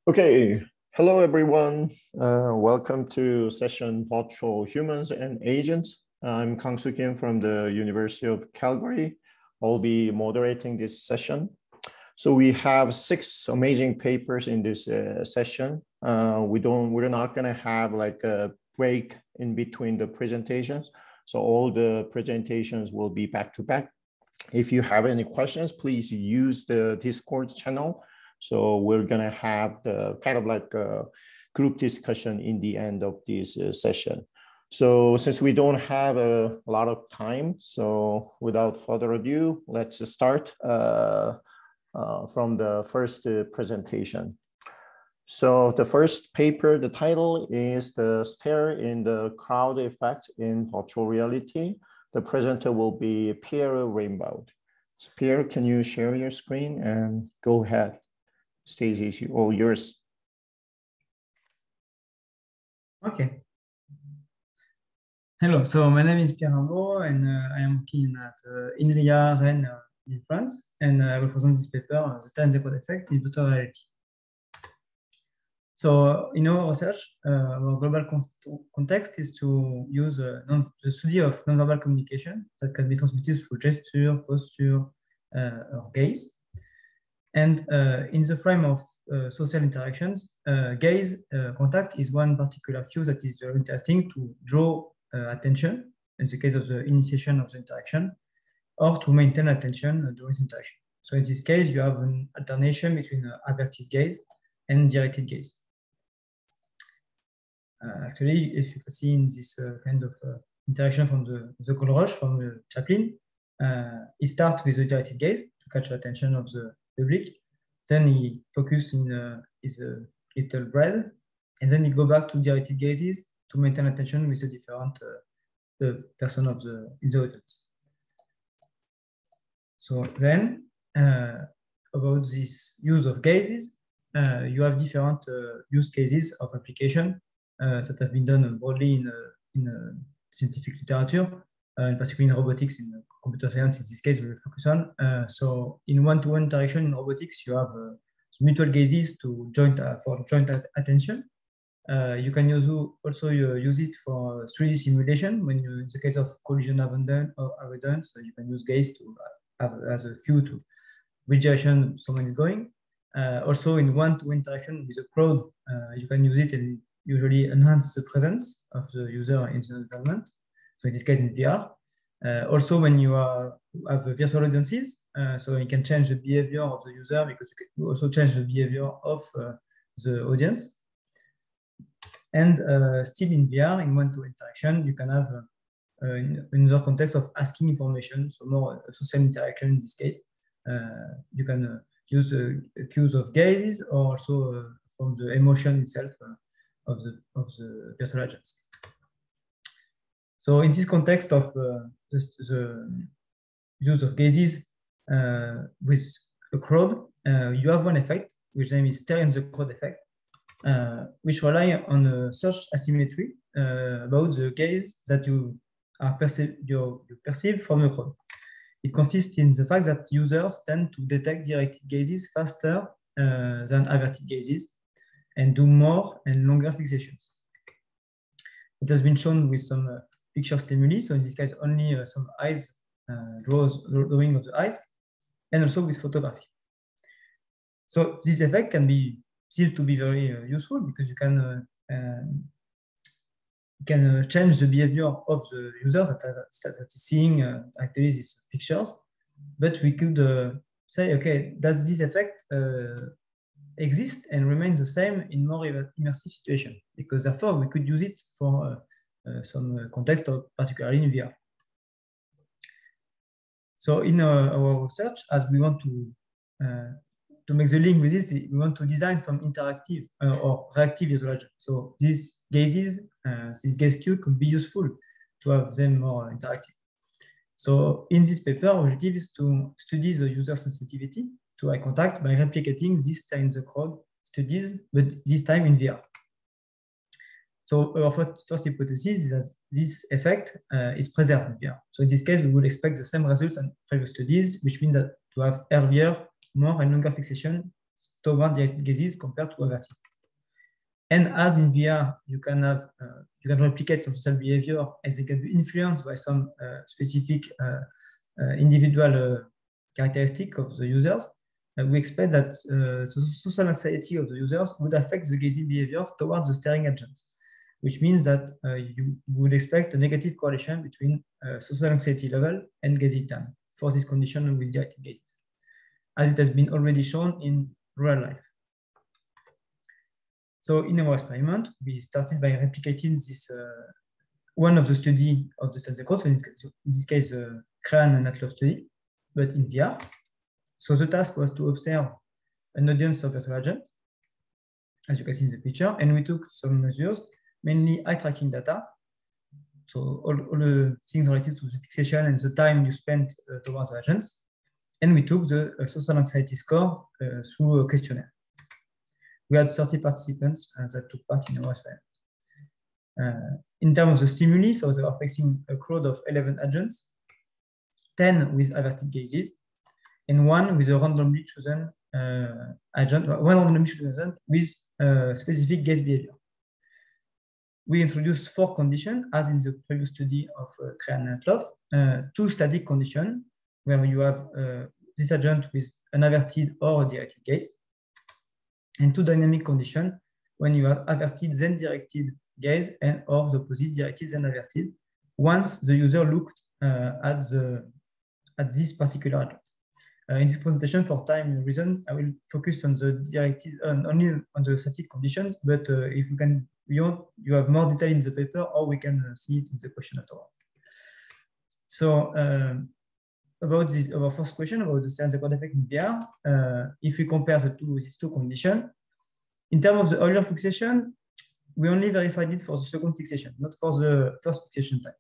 Okay, hello everyone. Welcome to session Virtual Humans and Agents. I'm Kangsoo from the University of Calgary. I'll be moderating this session. So we have 6 amazing papers in this session. We're not gonna have like a break in between the presentations. So all the presentations will be back to back. If you have any questions, please use the Discord channel. So we're gonna have the kind of like a group discussion in the end of this session. So since we don't have a lot of time, so without further ado, let's start from the first presentation. So the first paper, the title is The Stare in the Crowd Effect in Virtual Reality. The presenter will be Pierre Raimbaud. So Pierre, can you share your screen and go ahead? Stage is all yours. Okay. Hello, so my name is Pierre Raimbaud and I am working at INRIA Rennes in France, and I will present this paper, The Stare in the Crowd Effect in Virtual Reality. So in our research, our global context is to use the study of nonverbal communication that can be transmitted through gesture, posture, or gaze. And in the frame of social interactions, gaze contact is one particular cue that is very interesting to draw attention in the case of the initiation of the interaction, or to maintain attention during the interaction. So in this case, you have an alternation between averted gaze and directed gaze. Actually, if you can see in this kind of interaction from the gold rush from the Chaplin, it starts with the directed gaze to catch the attention of the public. Then he focuses in his little bread, and then he go back to directed gazes to maintain attention with the different person of in the audience. So then, about this use of gazes, you have different use cases of application that have been done broadly in scientific literature, in particular in robotics, in computer science. In this case, we will focus on. So in one-to-one interaction in robotics, you have mutual gazes to for joint attention. You can also use it for 3D simulation when you, in the case of collision avoidance, so you can use gaze to have as a cue to which direction someone is going. Also in one-to-one interaction with a crowd, you can use it and usually enhance the presence of the user in the environment. So in this case, in VR. Also, when you have virtual audiences, so you can change the behavior of the user because you can also change the behavior of the audience. And still in VR, in one-to-one interaction, you can have another context of asking information, so more social interaction in this case. You can use cues of gaze or also from the emotion itself of the virtual agents. So in this context of the use of gazes with a crowd, you have one effect, which name is stare in the crowd effect, which rely on a search asymmetry about the gaze that you perceive from the crowd. It consists in the fact that users tend to detect directed gazes faster than averted gazes and do more and longer fixations. It has been shown with some picture stimuli, so in this case only some eyes, drawing of the eyes, and also with photography. So this effect seems to be very useful because you can change the behavior of the users that is seeing actually these pictures. But we could say, okay, does this effect exist and remain the same in more immersive situation? Because therefore we could use it for some context, particularly in VR. So in our research, as we want to make the link with this, we want to design some interactive or reactive visual agent. So these gazes, this gaze cue could be useful to have them more interactive. So in this paper, our objective is to study the user sensitivity to eye contact by replicating this stare in the crowd studies, but this time in VR. So our first hypothesis is that this effect is preserved in VR. So in this case, we would expect the same results as previous studies, which means that to have earlier, more and longer fixation toward directed gazes compared to averted. And as in VR, you can replicate some social behavior as they can be influenced by some specific individual characteristic of the users. We expect that the social anxiety of the users would affect the gazing behavior towards the staring agent, which means that you would expect a negative correlation between social anxiety level and gazing time for this condition with directed gazes, as it has been already shown in real life. So in our experiment, we started by replicating this one of the study of the study code, so in this case, the Cran and Atlas study, but in VR. So the task was to observe an audience of virtual agent, as you can see in the picture, and we took some measures, mainly eye tracking data. So all the things related to the fixation and the time you spent towards the agents. And we took the social anxiety score through a questionnaire. We had 30 participants that took part in our experiment. In terms of the stimuli, so they were facing a crowd of 11 agents, 10 with averted gazes, and one with a randomly chosen agent, one randomly chosen agent with specific gaze behavior. We introduced 4 conditions, as in the previous study of Crean and Atloff, 2 static conditions, where you have this agent with an averted or a directed gaze, and 2 dynamic conditions, when you have averted then directed gaze and or the opposite, directed then averted, once the user looked at this particular agent. In this presentation, for time reasons, I will focus on the directed, only on the static conditions, but if you have more detail in the paper, or we can see it in the question afterwards. So about this, our first question about the standard code effect in VR, if we compare these two conditions, in terms of the earlier fixation, we only verified it for the second fixation, not for the first fixation time.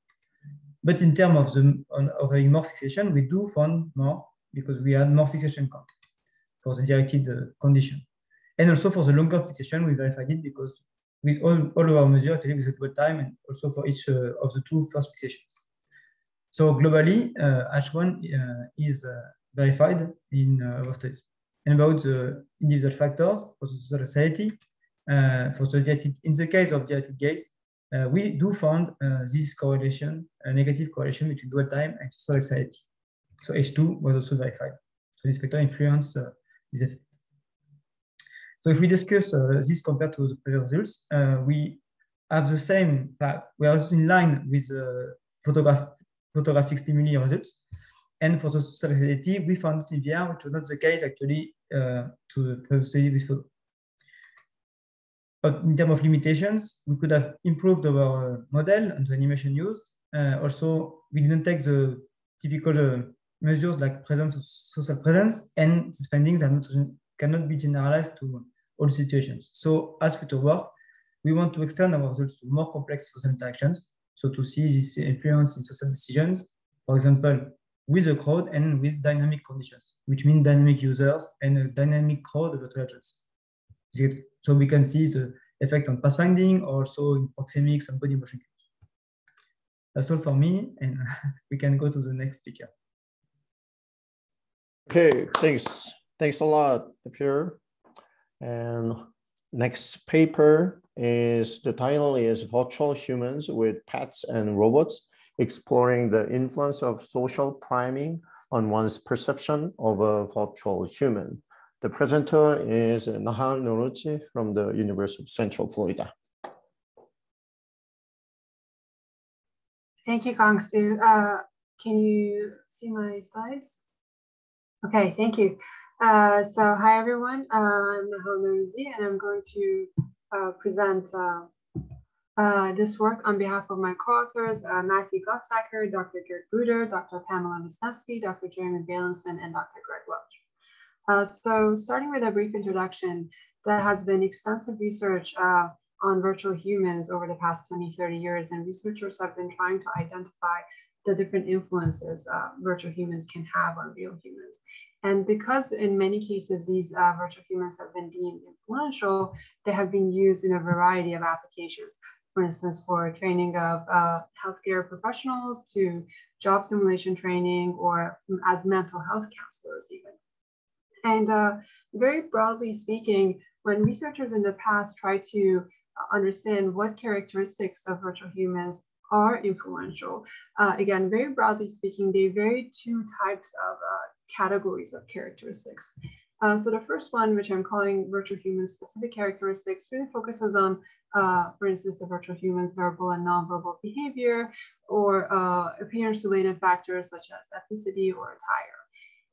But in terms of having more fixation, we do find more because we had more fixation count for the directed condition. And also for the longer fixation, we verified it because with all of our measures, with the dwell time and also for each of the 2 first fixations. So globally, H1 is verified in our study. And about the individual factors for the social anxiety, for the directed, in the case of directed gaze, we do find this correlation, a negative correlation between dwell time and social anxiety. So H2 was also verified. So this factor influenced this effect. So if we discuss this compared to the previous results, we have the same, we are also in line with photographic stimuli results. And for the social anxiety, we found it in VR, which was not the case actually to the previous study with photo. But in terms of limitations, we could have improved our model and the animation used. Also, we didn't take the typical measures like presence of social presence, and these findings cannot be generalized to all situations. So as future work, we want to extend our results to more complex social interactions. So to see this influence in social decisions, for example, with a crowd and with dynamic conditions, which mean dynamic users and a dynamic crowd of virtual agents. So we can see the effect on pathfinding, also in proxemics and body motion cues. That's all for me, and we can go to the next speaker. Okay, thanks. Thanks a lot, Pierre. And next paper is, the title is Virtual Humans with Pets and Robots, Exploring the Influence of Social Priming on One's Perception of a Virtual Human. The presenter is Nahal Norouzi from the University of Central Florida. Thank you, Kangsoo. Can you see my slides? Okay, thank you. So hi, everyone. I'm Nahal Norouzi, and I'm going to present this work on behalf of my co-authors, Matthew Gottsacker, Dr. Gerd Bruder, Dr. Pamela Wisniewski, Dr. Jeremy Bailenson, and Dr. Greg Welch. So starting with a brief introduction, there has been extensive research on virtual humans over the past 20-30 years, and researchers have been trying to identify the different influences virtual humans can have on real humans. And because in many cases, these virtual humans have been deemed influential, they have been used in a variety of applications. For instance, for training of healthcare professionals, to job simulation training, or as mental health counselors even. And very broadly speaking, when researchers in the past try to understand what characteristics of virtual humans are influential, again, very broadly speaking, they vary two types of categories of characteristics. So the first one, which I'm calling virtual human specific characteristics, really focuses on, for instance, the virtual human's verbal and nonverbal behavior, or appearance-related factors such as ethnicity or attire.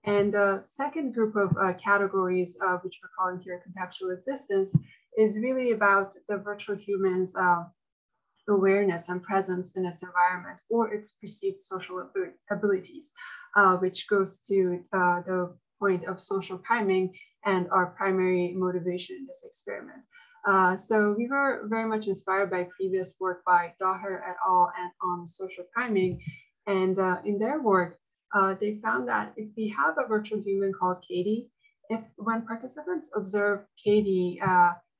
And the second group of categories, which we're calling here contextual existence, is really about the virtual human's awareness and presence in its environment or its perceived social abilities, which goes to the point of social priming and our primary motivation in this experiment. So we were very much inspired by previous work by Daher et al. And on social priming. And in their work, they found that if we have a virtual human called Katie, when participants observe Katie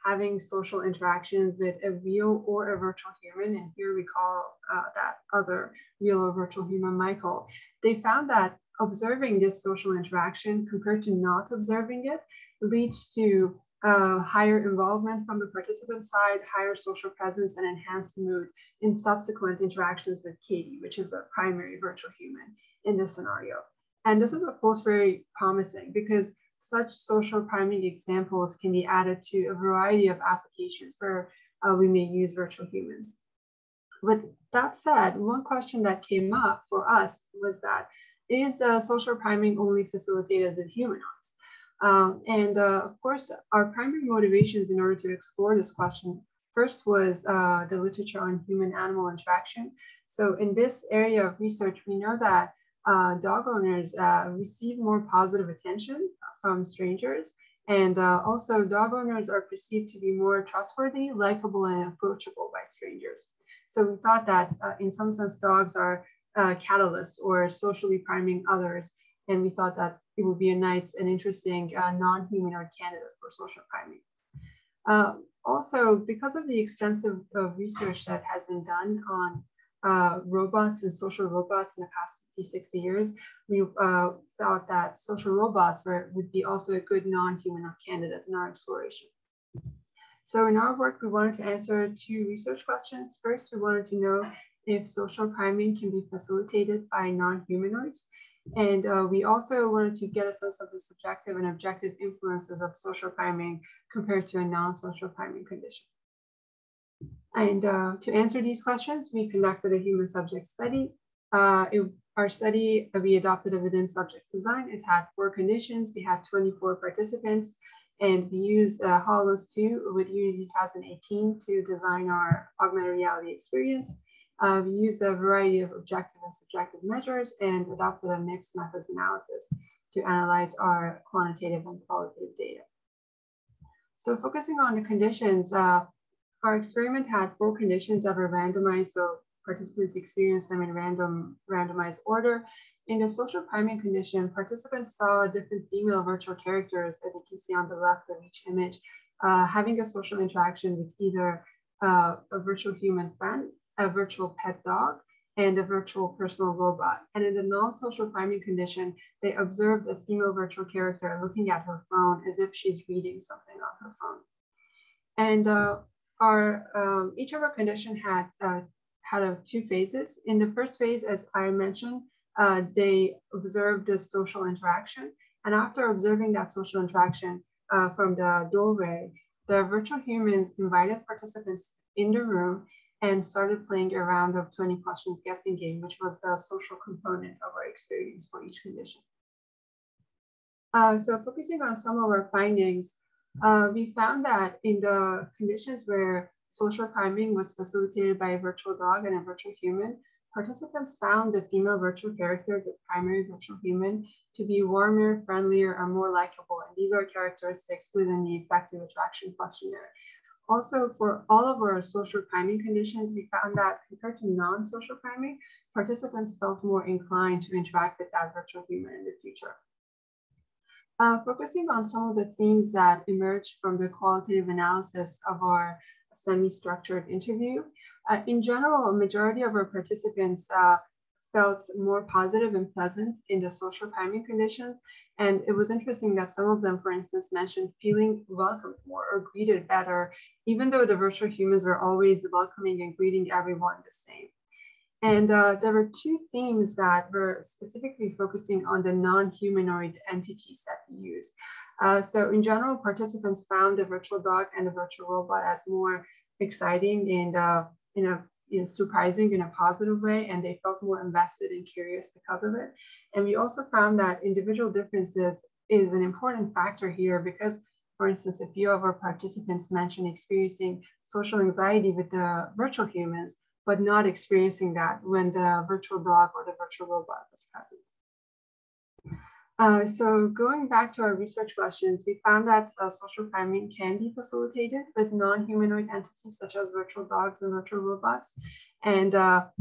having social interactions with a real or a virtual human, and here we call that other real or virtual human Michael, they found that observing this social interaction compared to not observing it leads to higher involvement from the participant side, higher social presence, and enhanced mood in subsequent interactions with Katie, which is a primary virtual human in this scenario. And this is, of course, very promising because such social priming examples can be added to a variety of applications where we may use virtual humans. With that said, one question that came up for us was that, is social priming only facilitated with humanoids? Of course, our primary motivations in order to explore this question first was the literature on human-animal interaction. So in this area of research, we know that dog owners receive more positive attention from strangers. And also dog owners are perceived to be more trustworthy, likable, and approachable by strangers. So we thought that in some sense, dogs are catalysts or socially priming others. And we thought that it would be a nice and interesting non-humanoid candidate for social priming. Also, because of the extensive research that has been done on robots and social robots in the past 50, 60 years, we thought that social robots would be also a good non-humanoid candidate in our exploration. So in our work, we wanted to answer two research questions. First, we wanted to know if social priming can be facilitated by non-humanoids. And we also wanted to get a sense of the subjective and objective influences of social priming compared to a non-social priming condition. And to answer these questions, we conducted a human subject study. Our study, we adopted a within subject design. It had 4 conditions. We had 24 participants, and we used HoloLens 2 with Unity 2018 to design our augmented reality experience. We used a variety of objective and subjective measures and adopted a mixed methods analysis to analyze our quantitative and qualitative data. So focusing on the conditions, our experiment had 4 conditions that were randomized, so participants experienced them in randomized order. In the social priming condition, participants saw different female virtual characters, as you can see on the left of each image, having a social interaction with either a virtual human friend, a virtual pet dog, and a virtual personal robot. And in the non-social priming condition, they observed a female virtual character looking at her phone as if she's reading something on her phone. And each of our condition had 2 phases. In the first phase, as I mentioned, they observed this social interaction. And after observing that social interaction from the doorway, the virtual humans invited participants in the room and started playing a round of 20 questions guessing game, which was the social component of our experience for each condition. So focusing on some of our findings, we found that in the conditions where social priming was facilitated by a virtual dog and a virtual human, participants found the female virtual character, the primary virtual human, to be warmer, friendlier, and more likable. And these are characteristics within the effective attraction questionnaire. Also, for all of our social priming conditions, we found that compared to non-social priming, participants felt more inclined to interact with that virtual human in the future. Focusing on some of the themes that emerged from the qualitative analysis of our semi-structured interview, in general, a majority of our participants felt more positive and pleasant in the social priming conditions. And it was interesting that some of them, for instance, mentioned feeling welcomed more or greeted better, even though the virtual humans were always welcoming and greeting everyone the same. And there were two themes that were specifically focusing on the non-humanoid entities that we use. So in general, participants found the virtual dog and the virtual robot as more exciting and surprising in a positive way, and they felt more invested and curious because of it. And we also found that individual differences is an important factor here because, for instance, a few of our participants mentioned experiencing social anxiety with the virtual humans, but not experiencing that when the virtual dog or the virtual robot was present. So going back to our research questions, we found that social priming can be facilitated with non-humanoid entities such as virtual dogs and virtual robots. And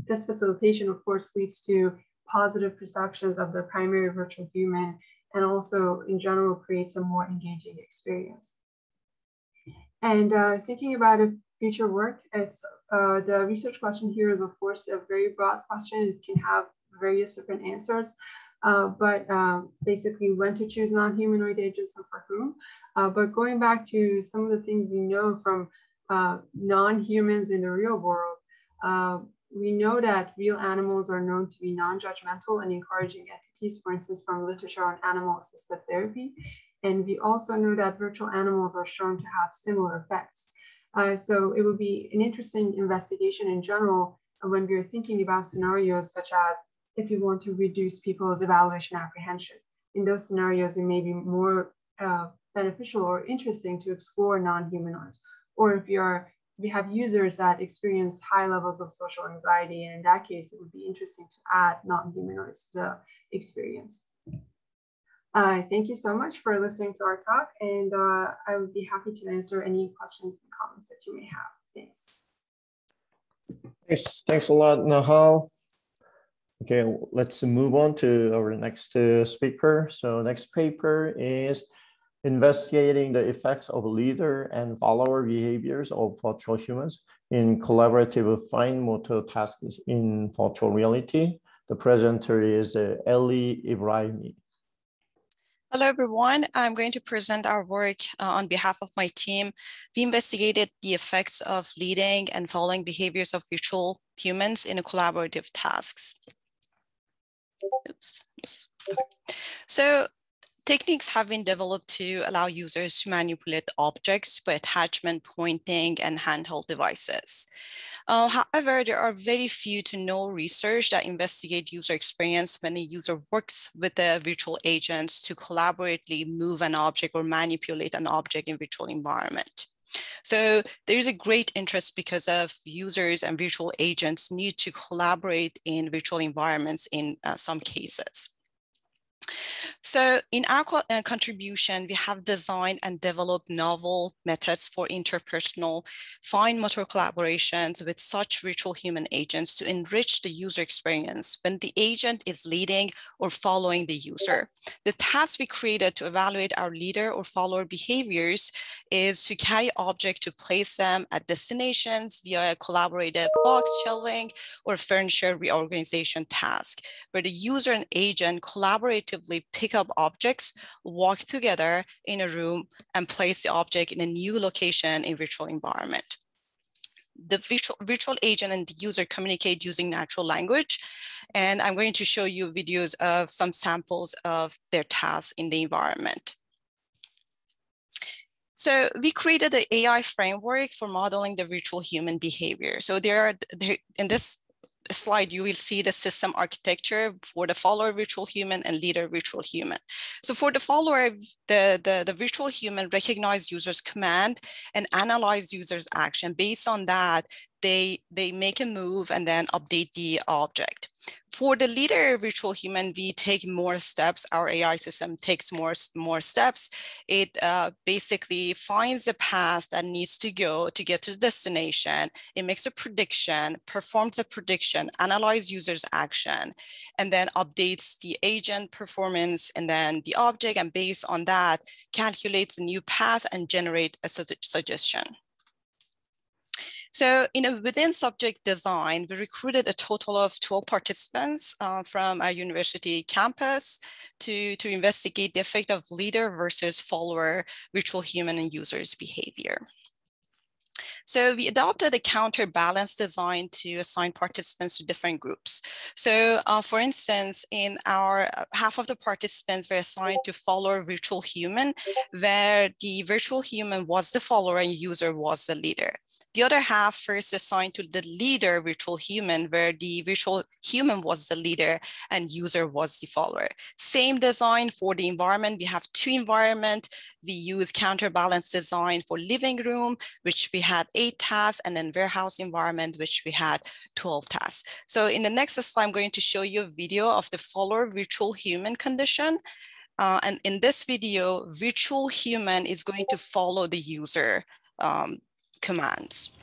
this facilitation, of course, leads to positive perceptions of the primary virtual human and also in general creates a more engaging experience. And thinking about a future work, it's the research question here is of course a very broad question. It can have various different answers. But basically when to choose non-humanoid agents and for whom. But going back to some of the things we know from non-humans in the real world, we know that real animals are known to be non-judgmental and encouraging entities, for instance, from literature on animal-assisted therapy. And we also know that virtual animals are shown to have similar effects. So it would be an interesting investigation in general when we're thinking about scenarios such as if you want to reduce people's evaluation apprehension. In those scenarios, it may be more beneficial or interesting to explore non-humanoids. Or if we have users that experience high levels of social anxiety, and in that case, it would be interesting to add non-humanoids to the experience. Thank you so much for listening to our talk, and I would be happy to answer any questions and comments that you may have. Thanks. Thanks a lot, Nahal. Okay, let's move on to our next speaker. So next paper is investigating the effects of leader and follower behaviors of virtual humans in collaborative fine motor tasks in virtual reality. The presenter is Ellie Ibrahimi. Hello, everyone. I'm going to present our work on behalf of my team. We investigated the effects of leading and following behaviors of virtual humans in collaborative tasks. Oops. So techniques have been developed to allow users to manipulate objects by attachment, pointing, and handheld devices. However, there are very few to no research that investigate user experience when a user works with the virtual agents to collaboratively move an object or manipulate an object in virtual environment. So there's a great interest because of users and virtual agents need to collaborate in virtual environments in some cases. So in our contribution, we have designed and developed novel methods for interpersonal fine motor collaborations with such virtual human agents to enrich the user experience when the agent is leading or following the user. The task we created to evaluate our leader or follower behaviors is to carry objects to place them at destinations via a collaborative box shelving or furniture reorganization task, where the user and agent collaboratively pick up objects, walk together in a room, and place the object in a new location in virtual environment. The virtual agent and the user communicate using natural language, and I'm going to show you videos of some samples of their tasks in the environment. So we created an AI framework for modeling the virtual human behavior. So in this slide, you will see the system architecture for the follower virtual human and leader virtual human. So for the follower, the virtual human recognize user's command and analyze user's action. Based on that, they make a move and then update the object. For the leader virtual human, we take more steps. Our AI system takes more steps. It basically finds the path that needs to go to get to the destination. It makes a prediction, performs a prediction, analyzes user's action, and then updates the agent performance and then the object. And based on that, calculates a new path and generate a suggestion. So within subject design, we recruited a total of 12 participants from our university campus to investigate the effect of leader versus follower virtual human and users behavior. So we adopted a counterbalance design to assign participants to different groups. So for instance, in our half of the participants were assigned to follower virtual human, where the virtual human was the follower and user was the leader. The other half first assigned to the leader virtual human, where the virtual human was the leader and user was the follower. Same design for the environment. We have two environments. We use counterbalance design for living room, which we had 8 tasks, and then warehouse environment, which we had 12 tasks. So in the next slide, I'm going to show you a video of the follower virtual human condition. And in this video, virtual human is going to follow the user commands.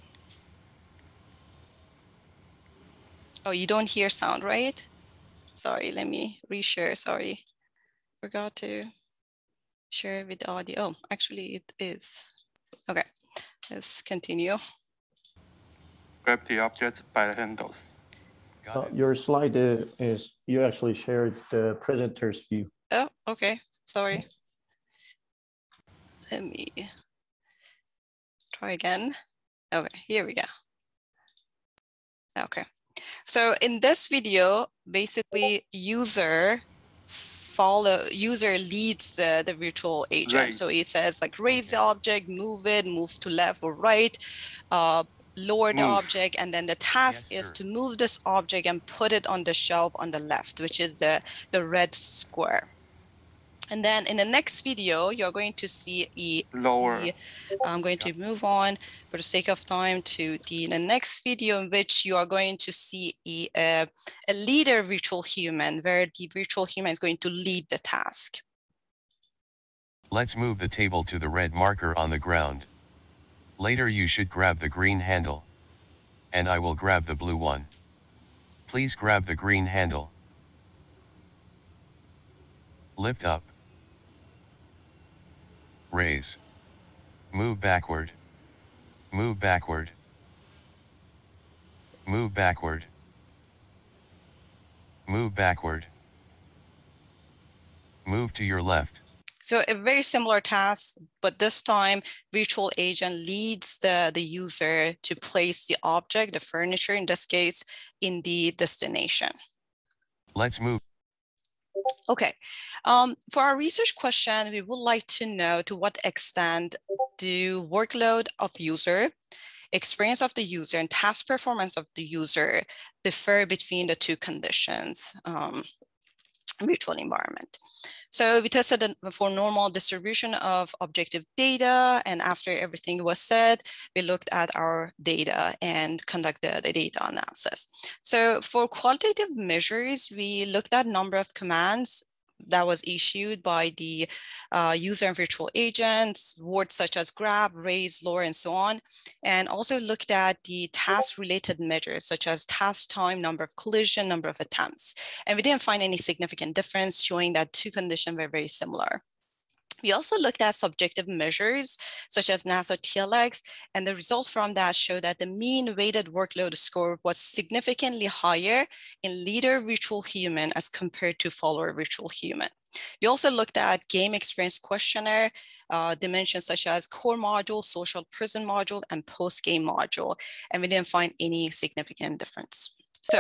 Oh, you don't hear sound, right? Sorry, let me reshare, sorry. Forgot to share with the audio. Oh, actually it is. Okay, let's continue. Grab the object by the handles. Your slide is, you actually shared the presenter's view. Oh, okay, sorry. Let me try again. Okay, here we go. Okay, so in this video, basically user leads the virtual agent. Right. So it says like raise the object, move it, move to left or right, lower the object, and then the task is to move this object and put it on the shelf on the left, which is the red square. And then in the next video, you're going to see I'm going to move on for the sake of time to the next video, in which you are going to see a leader virtual human, where the virtual human is going to lead the task. Let's move the table to the red marker on the ground. Later you should grab the green handle. And I will grab the blue one. Please grab the green handle. Lift up. Raise. Move backward. Move backward. Move backward. Move backward. Move to your left. So a very similar task, but this time virtual agent leads the user to place the object, the furniture in this case, in the destination. Let's move. Okay, for our research question, we would like to know to what extent do workload of user, experience of the user, and task performance of the user differ between the two conditions, virtual environment. So we tested for normal distribution of objective data, and after everything was said, we looked at our data and conducted the data analysis. So for qualitative measures, we looked at number of commands that was issued by the user and virtual agents, words such as grab, raise, lower, and so on, and also looked at the task-related measures such as task time, number of collision, number of attempts. And we didn't find any significant difference, showing that two conditions were very similar. We also looked at subjective measures such as NASA TLX, and the results from that show that the mean weighted workload score was significantly higher in leader virtual human as compared to follower virtual human. We also looked at game experience questionnaire dimensions such as core module, social prison module, and post-game module, and we didn't find any significant difference. So,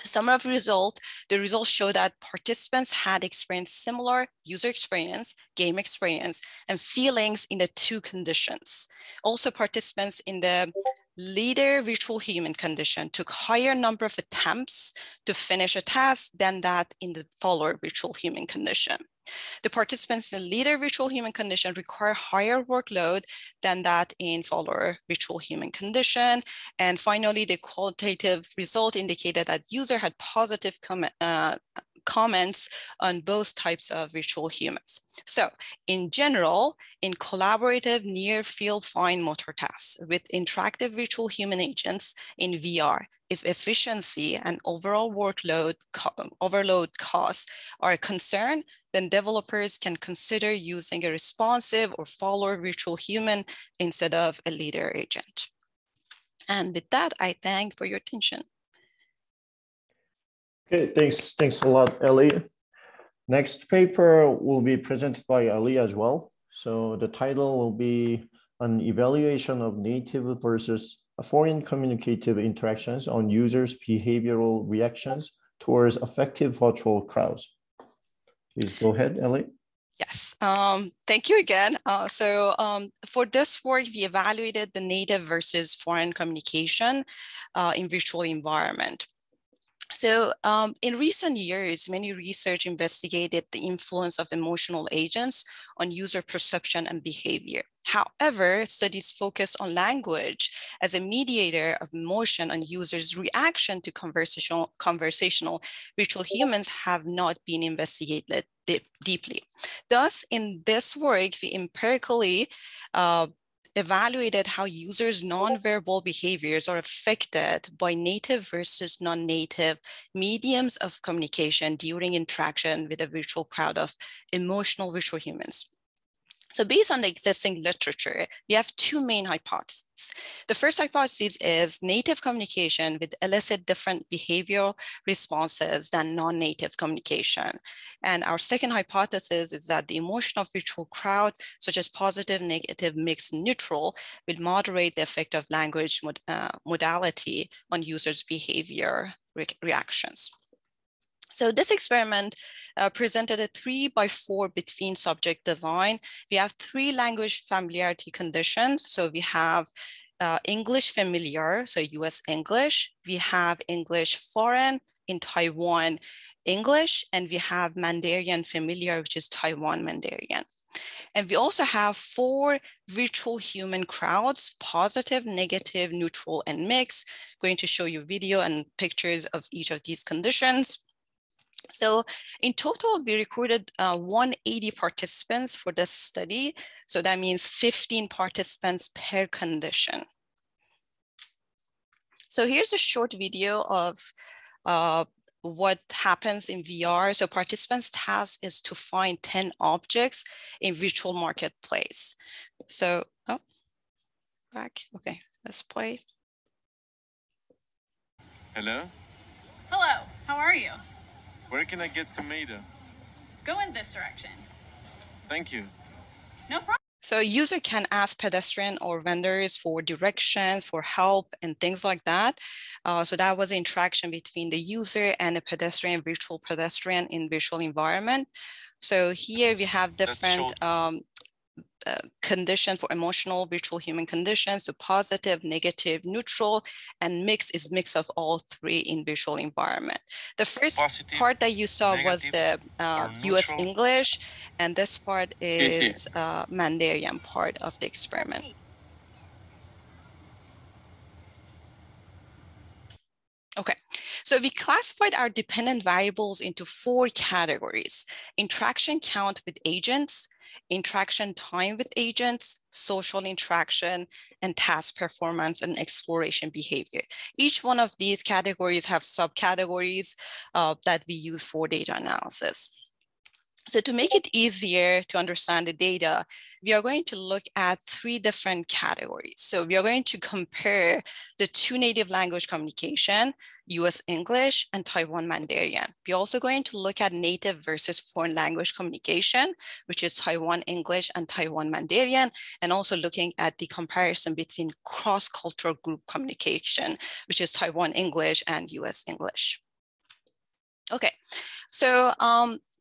summary of result, the results show that participants had experienced similar user experience, game experience, and feelings in the two conditions. Also, participants in the leader virtual human condition took higher number of attempts to finish a task than that in the follower virtual human condition. The participants in the leader virtual human condition require higher workload than that in follower virtual human condition. And finally, the qualitative result indicated that user had positive comments on both types of virtual humans. So in general, in collaborative near field fine motor tasks with interactive virtual human agents in VR, if efficiency and overall workload overload costs are a concern, then developers can consider using a responsive or follower virtual human instead of a leader agent. And with that, I thank for your attention. Okay, thanks a lot, Ellie. Next paper will be presented by Ali as well. So the title will be an evaluation of native versus foreign communicative interactions on users' behavioral reactions towards effective virtual crowds. Please go ahead, Ellie. Yes, thank you again. For this work, we evaluated the native versus foreign communication in virtual environment. So in recent years, many research investigated the influence of emotional agents on user perception and behavior. However, studies focus on language as a mediator of emotion on users' reaction to conversational virtual humans have not been investigated deeply. Thus, in this work, we empirically evaluated how users' nonverbal behaviors are affected by native versus non-native mediums of communication during interaction with a virtual crowd of emotional virtual humans. So based on the existing literature, we have two main hypotheses. The first hypothesis is native communication will elicit different behavioral responses than non-native communication. And our second hypothesis is that the emotion of virtual crowd, such as positive, negative, mixed, neutral, will moderate the effect of language modality on users' behavior reactions. So this experiment presented a 3x4 between subject design. We have 3 language familiarity conditions. So we have English familiar, so US English. We have English foreign in Taiwan English, and we have Mandarin familiar, which is Taiwan Mandarin. And we also have 4 virtual human crowds, positive, negative, neutral, and mixed. I'm going to show you video and pictures of each of these conditions. So in total, we recruited 180 participants for this study. So that means 15 participants per condition. So here's a short video of what happens in VR. So participants' task is to find 10 objects in virtual marketplace. So, oh, back, okay, let's play. Hello? Hello, how are you? Where can I get tomato? Go in this direction. Thank you. No problem. So a user can ask pedestrian or vendors for directions, for help, and things like that. So that was the interaction between the user and a pedestrian, virtual pedestrian in virtual environment. So here we have different conditions for emotional virtual human conditions, so positive, negative, neutral, and mix is mix of all 3 in virtual environment. The first part that you saw was the US English, and this part is Mandarin part of the experiment. Okay, so we classified our dependent variables into 4 categories: interaction count with agents, interaction time with agents, social interaction, and task performance and exploration behavior. Each one of these categories have subcategories that we use for data analysis. So to make it easier to understand the data, we are going to look at 3 different categories. So we are going to compare the 2 native language communication, US English and Taiwan Mandarin. We're also going to look at native versus foreign language communication, which is Taiwan English and Taiwan Mandarin, and also looking at the comparison between cross-cultural group communication, which is Taiwan English and US English. Okay, so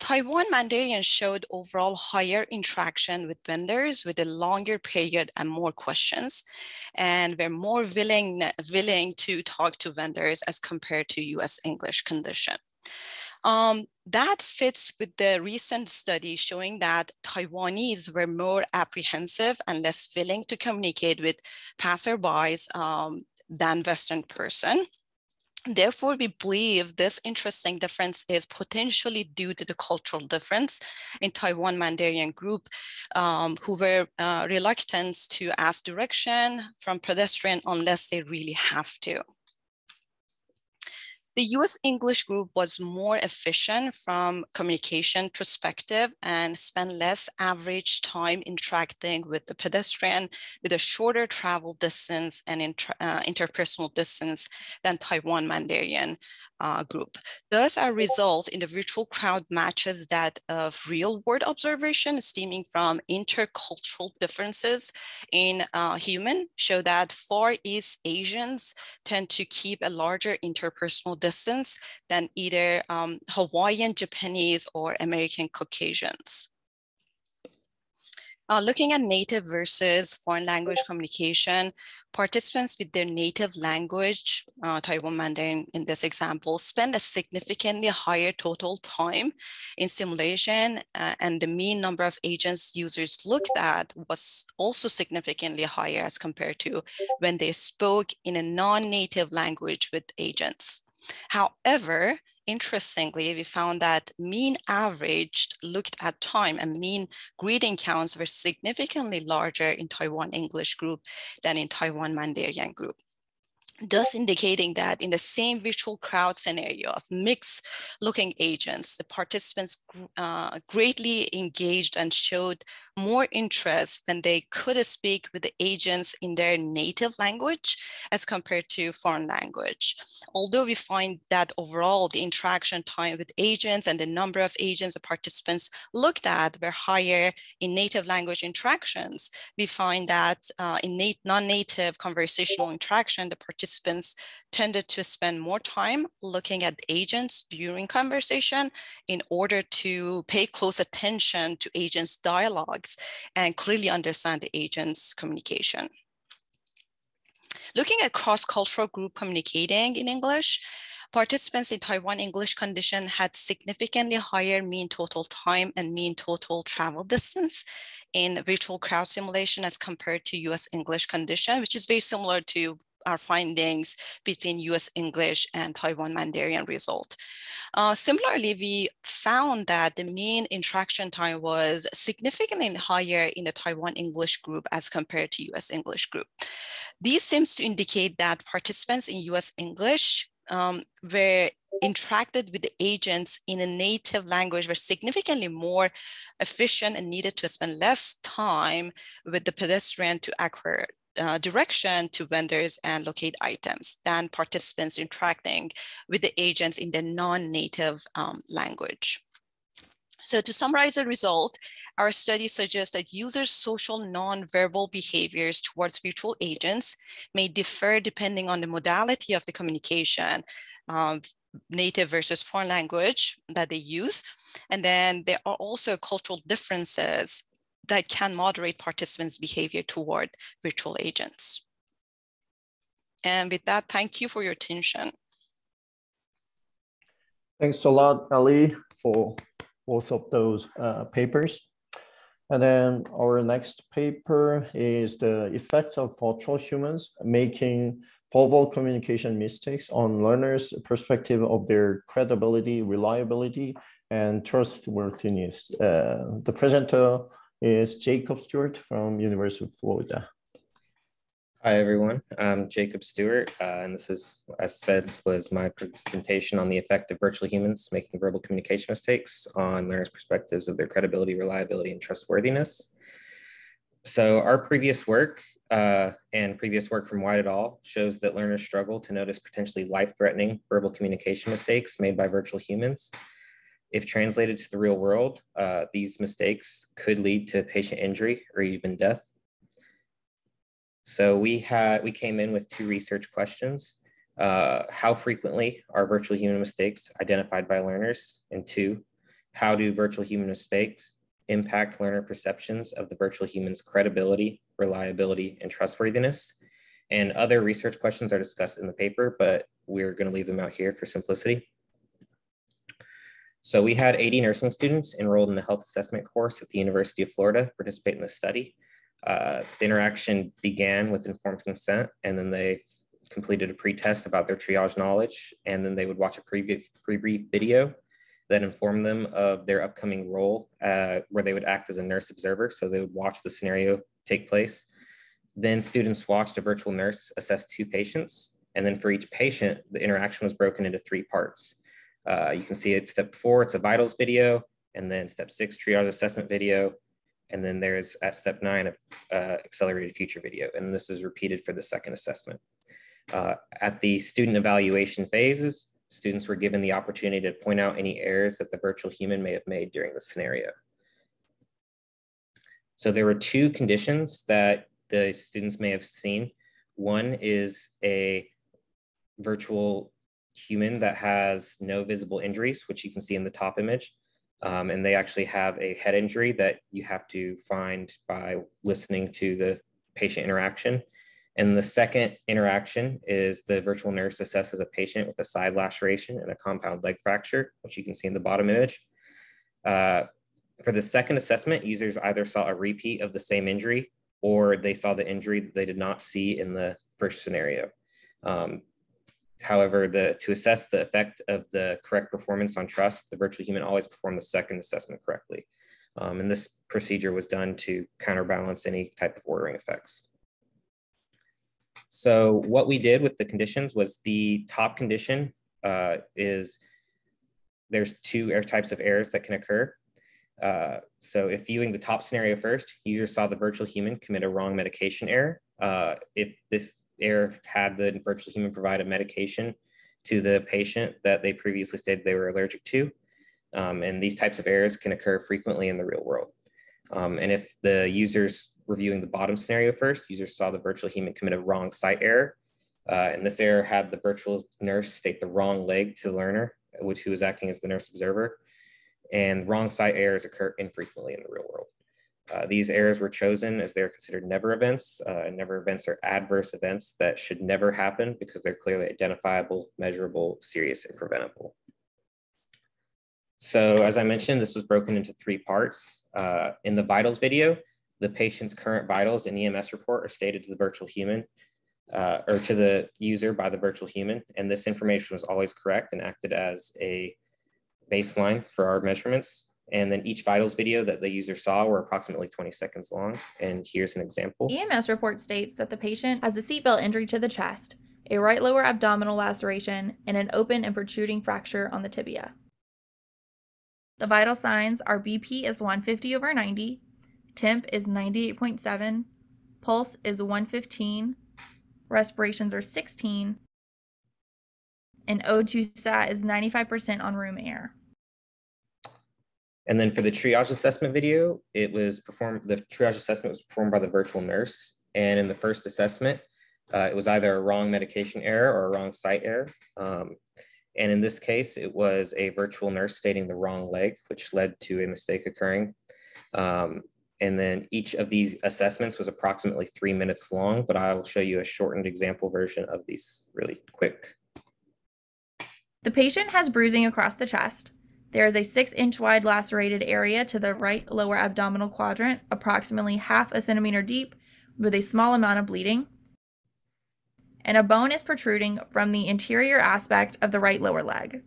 Taiwan Mandarin showed overall higher interaction with vendors with a longer period and more questions, and we're more willing to talk to vendors as compared to US English condition. That fits with the recent study showing that Taiwanese were more apprehensive and less willing to communicate with passerbys than Western person. Therefore, we believe this interesting difference is potentially due to the cultural difference in Taiwan Mandarin group who were reluctant to ask direction from pedestrian unless they really have to. The US English group was more efficient from communication perspective and spent less average time interacting with the pedestrian with a shorter travel distance and interpersonal distance than Taiwan Mandarin group. Thus, our result in the virtual crowd matches that of real-world observation stemming from intercultural differences in human, show that Far East Asians tend to keep a larger interpersonal distance than either Hawaiian, Japanese, or American Caucasians. Looking at native versus foreign language communication, participants with their native language, Taiwan Mandarin in this example, spend a significantly higher total time in simulation, and the mean number of agents users looked at was also significantly higher as compared to when they spoke in a non-native language with agents. However, interestingly, we found that mean averaged looked at time and mean greeting counts were significantly larger in Taiwan English group than in Taiwan Mandarin group, thus indicating that in the same virtual crowd scenario of mixed looking agents, the participants greatly engaged and showed more interest when they could speak with the agents in their native language as compared to foreign language. Although we find that overall the interaction time with agents and the number of agents the participants looked at were higher in native language interactions, we find that in non-native conversational interaction, the participants tended to spend more time looking at agents during conversation in order to pay close attention to agents' dialogues and clearly understand the agents' communication. Looking at cross-cultural group communicating in English, participants in Taiwan English condition had significantly higher mean total time and mean total travel distance in virtual crowd simulation as compared to US English condition, which is very similar to our findings between US English and Taiwan Mandarin result. Similarly, we found that the mean interaction time was significantly higher in the Taiwan English group as compared to US English group. This seems to indicate that participants in US English were interacted with the agents in a native language were significantly more efficient and needed to spend less time with the pedestrian to acquire direction to vendors and locate items than participants interacting with the agents in the non-native language. So to summarize the result, our study suggests that users' social non-verbal behaviors towards virtual agents may differ depending on the modality of the communication, native versus foreign language that they use. And then there are also cultural differences that can moderate participants' behavior toward virtual agents. And with that, thank you for your attention. Thanks a lot, Ali, for both of those papers. And then our next paper is the effect of virtual humans making verbal communication mistakes on learners' perspective of their credibility, reliability, and trustworthiness. The presenter is Jacob Stewart from University of Florida. Hi, everyone. I'm Jacob Stewart, and this is, as said, was my presentation on the effect of virtual humans making verbal communication mistakes on learners' perspectives of their credibility, reliability, and trustworthiness. So our previous work and previous work from White et al. Shows that learners struggle to notice potentially life-threatening verbal communication mistakes made by virtual humans. If translated to the real world, these mistakes could lead to patient injury or even death. So we came in with 2 research questions. How frequently are virtual human mistakes identified by learners? And 2, how do virtual human mistakes impact learner perceptions of the virtual human's credibility, reliability, and trustworthiness? And other research questions are discussed in the paper, but we're going to leave them out here for simplicity. So we had 80 nursing students enrolled in a health assessment course at the University of Florida participate in the study. The interaction began with informed consent, and then they completed a pre-test about their triage knowledge, and then they would watch a pre-brief video that informed them of their upcoming role where they would act as a nurse observer. So they would watch the scenario take place. Then students watched a virtual nurse assess 2 patients, And then for each patient, the interaction was broken into 3 parts. You can see at step 4, it's a vitals video, and then step 6, triage assessment video, and then there's at step 9, accelerated future video. And this is repeated for the second assessment. At the student evaluation phases, students were given the opportunity to point out any errors that the virtual human may have made during the scenario. So there were 2 conditions that the students may have seen. One is a virtual human that has no visible injuries, which you can see in the top image. And they actually have a head injury that you have to find by listening to the patient interaction. And the second interaction is the virtual nurse assesses a patient with a side laceration and a compound leg fracture, which you can see in the bottom image. For the second assessment, users either saw a repeat of the same injury or they saw the injury that they did not see in the first scenario. However, to assess the effect of the correct performance on trust, the virtual human always performed the second assessment correctly. And this procedure was done to counterbalance any type of ordering effects. So what we did with the conditions was the top condition is there's 2 types of errors that can occur. So if viewing the top scenario first, users saw the virtual human commit a wrong medication error. If this error had the virtual human provide a medication to the patient that they previously stated they were allergic to. And these types of errors can occur frequently in the real world. And if the users reviewing the bottom scenario first, users saw the virtual human commit a wrong site error. And this error had the virtual nurse state the wrong leg to the learner, who was acting as the nurse observer. And wrong site errors occur infrequently in the real world. These errors were chosen as they're considered never events. And never events are adverse events that should never happen because they're clearly identifiable, measurable, serious, and preventable. So as I mentioned, this was broken into 3 parts. In the vitals video, the patient's current vitals and EMS report are stated to the virtual human or to the user by the virtual human. And this information was always correct and acted as a baseline for our measurements. And then each vitals video that the user saw were approximately 20 seconds long. And here's an example. EMS report states that the patient has a seatbelt injury to the chest, a right lower abdominal laceration, and an open and protruding fracture on the tibia. The vital signs are BP is 150/90, temp is 98.7, pulse is 115, respirations are 16, and O2 sat is 95% on room air. And then for the triage assessment video, the triage assessment was performed by the virtual nurse. And in the first assessment, it was either a wrong medication error or a wrong site error. And in this case, it was a virtual nurse stating the wrong leg, which led to a mistake occurring. And then each of these assessments was approximately 3 minutes long, but I will show you a shortened example version of these really quick. The patient has bruising across the chest. There is a 6-inch wide lacerated area to the right lower abdominal quadrant, approximately ½ centimeter deep, with a small amount of bleeding. And a bone is protruding from the interior aspect of the right lower leg.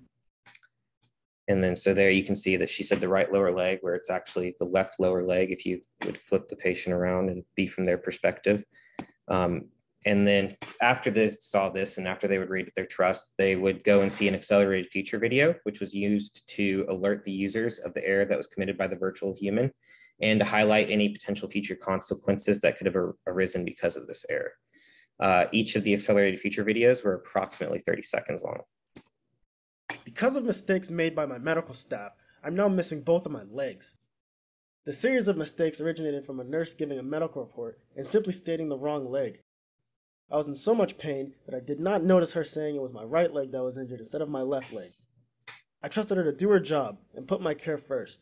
And then so there you can see that she said the right lower leg, where it's actually the left lower leg if you would flip the patient around and be from their perspective. And then after they saw this and after they would read their trust, they would go and see an accelerated future video, which was used to alert the users of the error that was committed by the virtual human and to highlight any potential future consequences that could have arisen because of this error. Each of the accelerated future videos were approximately 30 seconds long. Because of mistakes made by my medical staff, I'm now missing both of my legs. The series of mistakes originated from a nurse giving a medical report and simply stating the wrong leg. I was in so much pain that I did not notice her saying it was my right leg that was injured instead of my left leg. I trusted her to do her job and put my care first.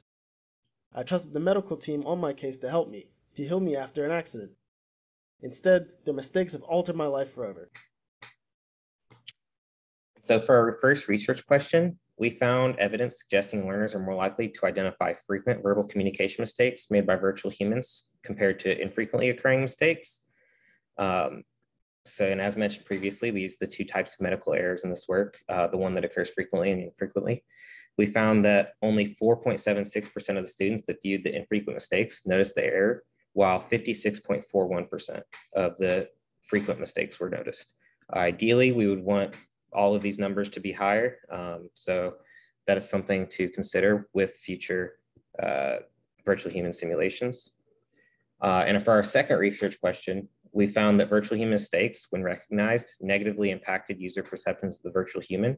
I trusted the medical team on my case to help me, to heal me after an accident. Instead, their mistakes have altered my life forever. So for our first research question, we found evidence suggesting learners are more likely to identify frequent verbal communication mistakes made by virtual humans compared to infrequently occurring mistakes. And as mentioned previously, we used the 2 types of medical errors in this work, the one that occurs frequently and infrequently. We found that only 4.76% of the students that viewed the infrequent mistakes noticed the error, while 56.41% of the frequent mistakes were noticed. Ideally, we would want all of these numbers to be higher. So that is something to consider with future virtual human simulations. And for our second research question, we found that virtual human mistakes, when recognized, negatively impacted user perceptions of the virtual human.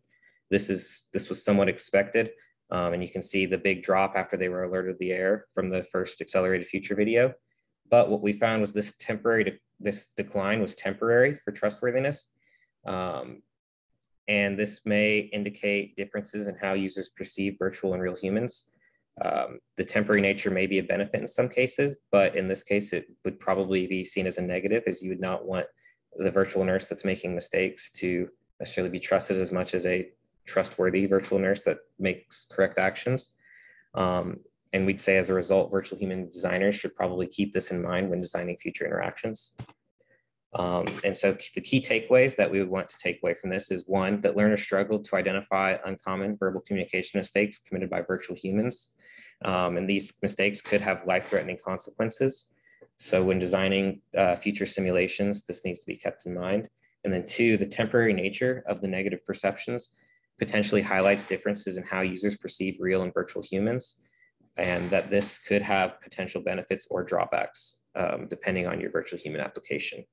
This was somewhat expected. And you can see the big drop after they were alerted of the error from the first accelerated future video. But what we found was this decline was temporary for trustworthiness. And this may indicate differences in how users perceive virtual and real humans. The temporary nature may be a benefit in some cases, but in this case, it would probably be seen as a negative, as you would not want the virtual nurse that's making mistakes to necessarily be trusted as much as a trustworthy virtual nurse that makes correct actions. And we'd say as a result, virtual human designers should probably keep this in mind when designing future interactions. And so the key takeaways that we would want to take away from this is, one, that learners struggled to identify uncommon verbal communication mistakes committed by virtual humans. And these mistakes could have life-threatening consequences. So when designing future simulations, this needs to be kept in mind. And then two, the temporary nature of the negative perceptions potentially highlights differences in how users perceive real and virtual humans, and that this could have potential benefits or drawbacks depending on your virtual human application.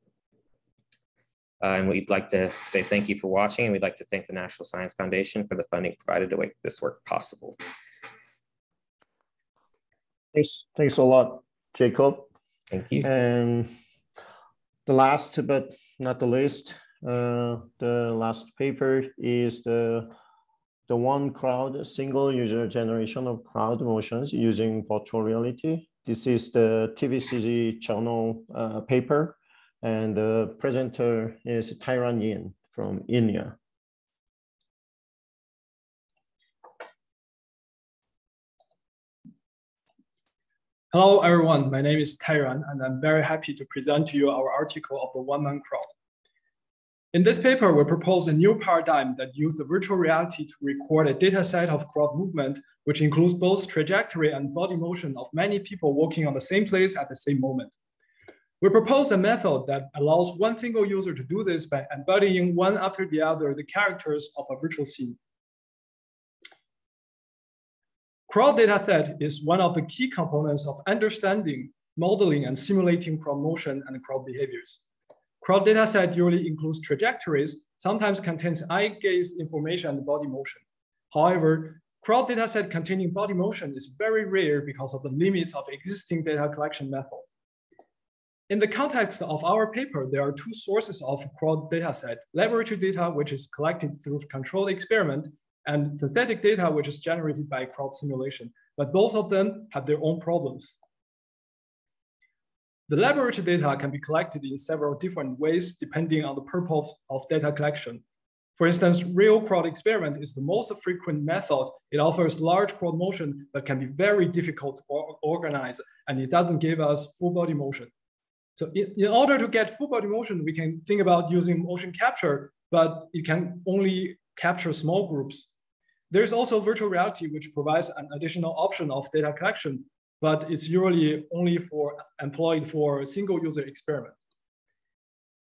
And we'd like to say thank you for watching, and we'd like to thank the National Science Foundation for the funding provided to make this work possible. Thanks a lot, Jacob. Thank you. And the last but not the least, the last paper is the one crowd single user generation of crowd motions using virtual reality. This is the TVCG journal paper, and the presenter is Tyron Yin from India. Hello, everyone. My name is Tyron, and I'm very happy to present to you our article of the one-man crowd. In this paper, we propose a new paradigm that uses the virtual reality to record a data set of crowd movement, which includes both trajectory and body motion of many people walking on the same place at the same moment. We propose a method that allows one single user to do this by embodying one after the other the characters of a virtual scene. Crowd data set is one of the key components of understanding, modeling, and simulating crowd motion and crowd behaviors. Crowd data set usually includes trajectories, sometimes contains eye gaze information and body motion. However, crowd data set containing body motion is very rare because of the limits of existing data collection method. In the context of our paper, there are two sources of crowd data set: laboratory data, which is collected through controlled experiment, and synthetic data, which is generated by crowd simulation. But both of them have their own problems. The laboratory data can be collected in several different ways depending on the purpose of data collection. For instance, real crowd experiment is the most frequent method. It offers large crowd motion, but can be very difficult to organize, and it doesn't give us full body motion. So in order to get full body motion, we can think about using motion capture, but it can only capture small groups. There's also virtual reality, which provides an additional option of data collection, but it's usually only employed for a single user experiment.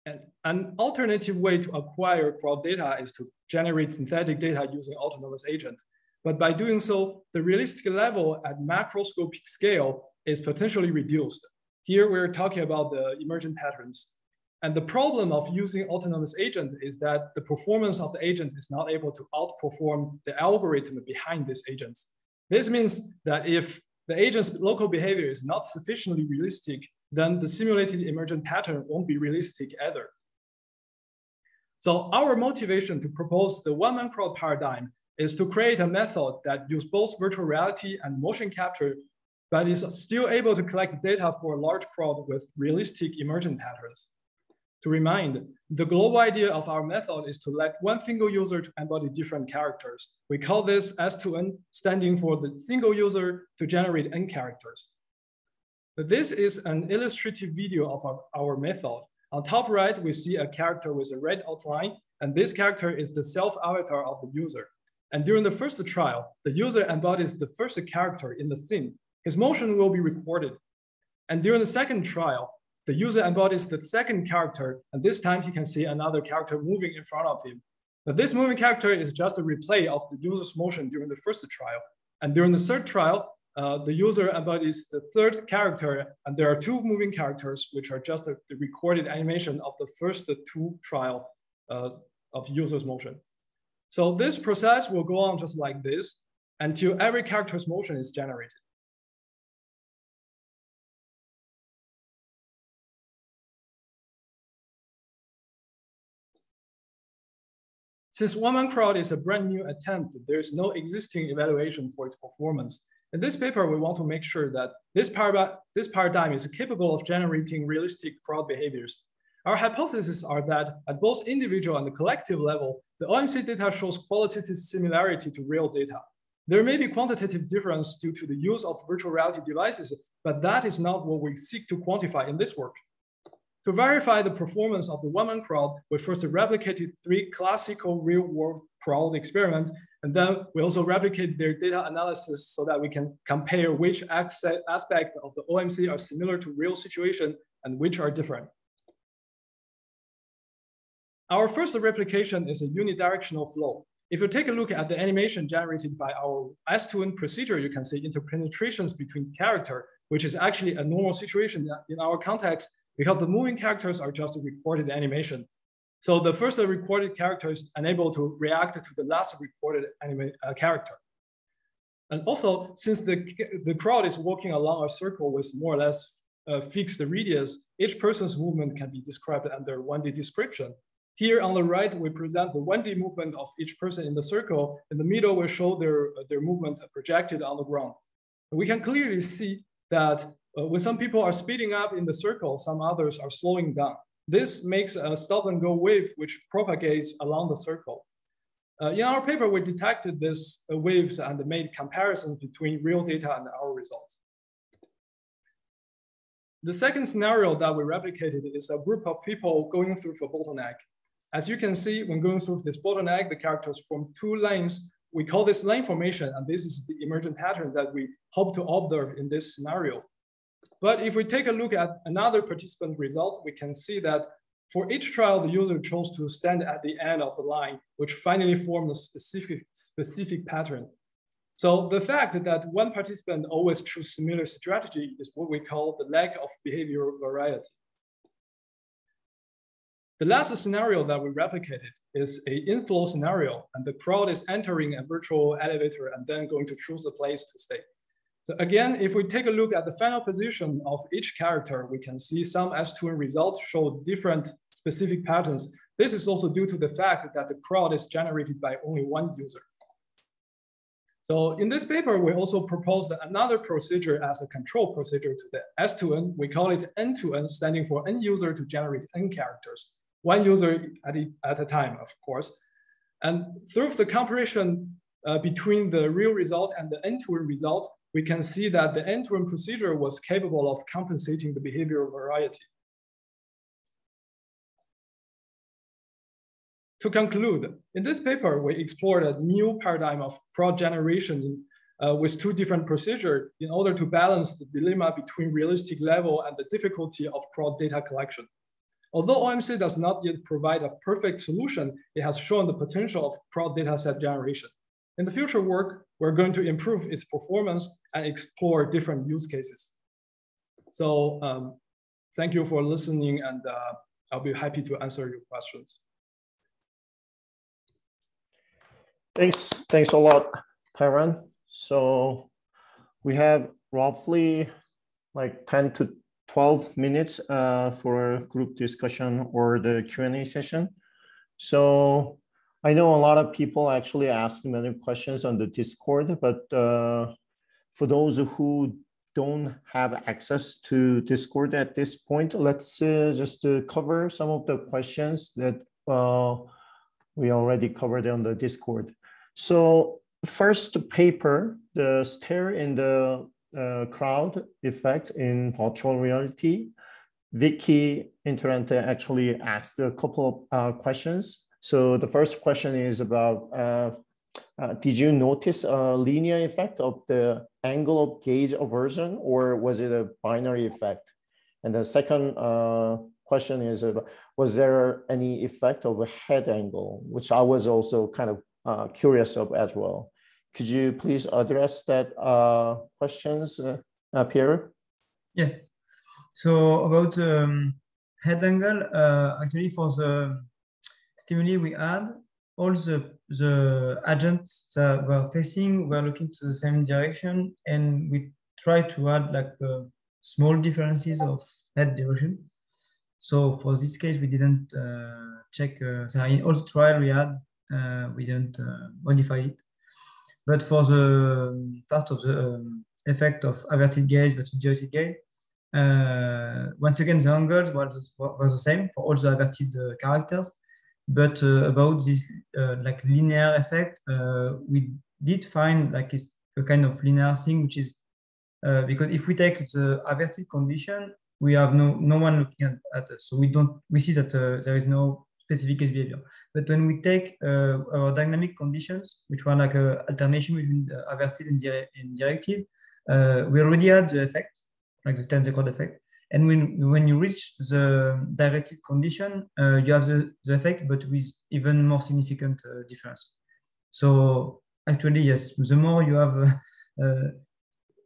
And an alternative way to acquire crowd data is to generate synthetic data using autonomous agent. But by doing so, the realistic level at macroscopic scale is potentially reduced. Here we're talking about the emergent patterns. And the problem of using autonomous agent is that the performance of the agent is not able to outperform the algorithm behind these agents. This means that if the agent's local behavior is not sufficiently realistic, then the simulated emergent pattern won't be realistic either. So our motivation to propose the one-man crowd paradigm is to create a method that uses both virtual reality and motion capture, but is still able to collect data for a large crowd with realistic emergent patterns. To remind, the global idea of our method is to let one single user to embody different characters. We call this S2N, standing for the single user to generate N characters. This is an illustrative video of our method. On top right, we see a character with a red outline, and this character is the self-avatar of the user. And during the first trial, the user embodies the first character in the scene. His motion will be recorded. And during the second trial, The user embodies the second character, and this time he can see another character moving in front of him. But this moving character is just a replay of the user's motion during the first trial. And during the third trial, the user embodies the third character, and there are two moving characters, which are just the recorded animation of the first two trial of user's motion. So this process will go on just like this until every character's motion is generated. Since one-man crowd is a brand new attempt, there is no existing evaluation for its performance. In this paper, we want to make sure that this paradigm is capable of generating realistic crowd behaviors. Our hypotheses are that at both individual and the collective level, the OMC data shows qualitative similarity to real data. There may be quantitative difference due to the use of virtual reality devices, but that is not what we seek to quantify in this work. To verify the performance of the one-man crowd, we first replicated 3 classical real-world crowd experiments, and then we also replicate their data analysis so that we can compare which aspects of the OMC are similar to real situation and which are different. Our first replication is a unidirectional flow. If you take a look at the animation generated by our S2N procedure, you can see interpenetrations between characters, which is actually a normal situation in our context because the moving characters are just a recorded animation. So the first recorded character is unable to react to the last recorded character. And also, since the crowd is walking along a circle with more or less fixed radius, each person's movement can be described under 1D description. Here on the right, we present the 1D movement of each person in the circle. In the middle, we show their movement projected on the ground. And we can clearly see that when some people are speeding up in the circle, some others are slowing down. This makes a stop and go wave which propagates along the circle. In our paper, we detected these waves and made comparisons between real data and our results. The second scenario that we replicated is a group of people going through a bottleneck. As you can see, when going through this bottleneck, the characters form 2 lanes. We call this lane formation, and this is the emergent pattern that we hope to observe in this scenario. But if we take a look at another participant result, we can see that for each trial, the user chose to stand at the end of the line, which finally formed a specific pattern. So the fact that one participant always chooses similar strategy is what we call the lack of behavioral variety. The last scenario that we replicated is an inflow scenario, and the crowd is entering a virtual elevator and then going to choose a place to stay. So again, if we take a look at the final position of each character, we can see some S2N results show different specific patterns. This is also due to the fact that the crowd is generated by only one user. So in this paper, we also proposed another procedure as a control procedure to the S2N. We call it N2N, standing for N user to generate N characters, one user at a time, of course. And through the comparison between the real result and the N2N result, we can see that the N2N procedure was capable of compensating the behavioral variety. To conclude, in this paper, we explored a new paradigm of crowd generation with 2 different procedures in order to balance the dilemma between realistic level and the difficulty of crowd data collection. Although OMC does not yet provide a perfect solution, it has shown the potential of crowd data set generation. In the future work, we're going to improve its performance and explore different use cases. So thank you for listening, and I'll be happy to answer your questions. Thanks a lot, Tyron. So we have roughly like 10 to 12 minutes for a group discussion or the Q&A session. So I know a lot of people actually ask many questions on the Discord, but for those who don't have access to Discord at this point, let's just cover some of the questions that we already covered on the Discord. So first paper, the stare in the crowd effect in virtual reality. Vicky Interante actually asked a couple of questions. So the first question is about, did you notice a linear effect of the angle of gaze aversion, or was it a binary effect? And the second question is, was there any effect of a head angle, which I was also kind of curious of as well. Could you please address that questions, Pierre? Yes. So about the head angle, actually for the stimuli we had, all the agents that were facing were looking to the same direction, and we tried to add like small differences of head direction. So for this case, we didn't check. So in all the trial we had, we didn't modify it. But for the part of the effect of averted gaze versus directed gaze, once again, the angles were the same for all the averted characters. But about this like linear effect, we did find like it's a kind of linear thing, which is because if we take the averted condition, we have no one looking at us, so we see that there is no specific case behavior. But when we take our dynamic conditions, which were like an alternation between the averted and directed, we already had the effect, like the 10 second effect. And when you reach the directed condition, you have the effect, but with even more significant difference. So actually, yes, the more you have